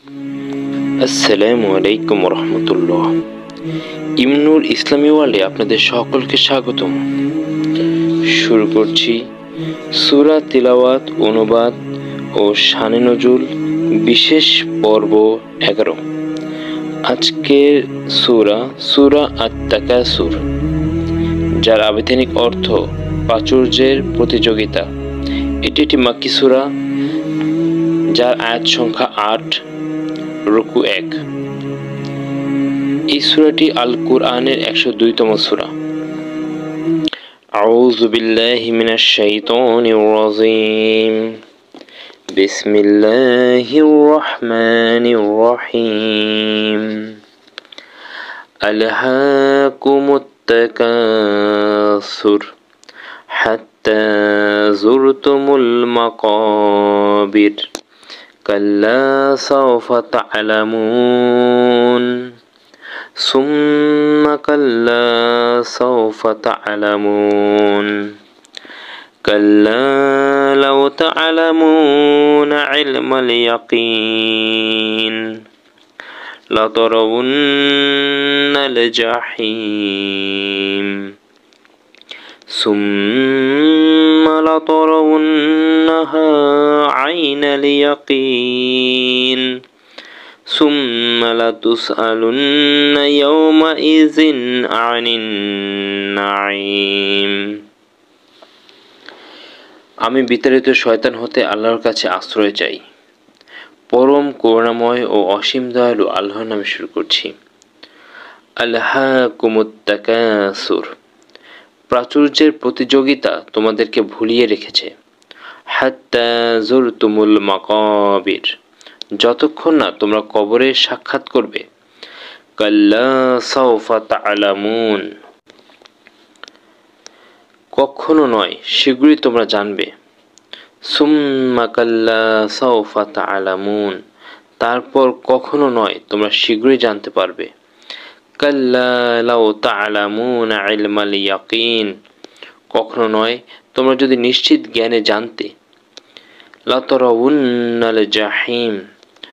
আসসালামু আলাইকুম রহমতুল্লাহ। ইমনুর ইসলামী ওয়ার্ল্ডে আপনাদের সকলকে স্বাগতম। শুরু করছি সূরা তিলাওয়াত অনুবাদ ও শানে নজুল বিশেষ পর্ব 11। আজকের সূরা আত-তাকাসুর, যার আবিধানিক অর্থ প্রাচুর্যের প্রতিযোগিতা। এটি একটি মাক্কি সূরা, যার আয়াত সংখ্যা 8, রুকু 1। এই সূরাটি আল কুরআনের 102তম সূরা। আউযু বিল্লাহি মিনাশ শাইতানির রাজীম। বিসমিল্লাহির রহমানির রহিম। আলহাকুমুত তাকাসুর হাত্তা যুরতুমুল মাকাবির কাল্লা সাওফা তা'লামুন সুম্মা কাল্লা সাওফা তা'লামুন কাল্লা লাউ তা'লামুনা ইলমাল ইয়াকিন লাতারাউন্নাল জাহিম সুম্মা লাতারাউন্নাহা আইনাল ইয়াকিন সুম্মা লাতুসআলুন্না ইয়াওমাইযিন আনিন নাঈম। আমি বিতাড়িত শয়তান হতে আল্লাহর কাছে আশ্রয় চাই। পরম করুণাময় ও অসীম দয়ালু আল্লাহর নামে শুরু করছি। আলহাকুমুত তাকাসুর, প্রাচুর্যের প্রতিযোগিতা তোমাদেরকে ভুলিয়ে রেখেছে। হাত্তা যুরতুমুল মাকাবির, যতক্ষণ না তোমরা কবরের সাক্ষাৎ করবে। কাল্লা সাওফা তা'লামুন, কখনো নয়, শীঘ্রই তোমরা জানবে। সুম্মা কাল্লা সাওফা তা'লামুন, তারপর কখনো নয়, তোমরা শীঘ্রই জানতে পারবে। কাল্লা লাউ তা'লামুনা ইলমাল ইয়াকিন, কখনো নয়, তোমরা যদি নিশ্চিত জ্ঞানে জানতে। লাতারাউন্নাল জাহিম,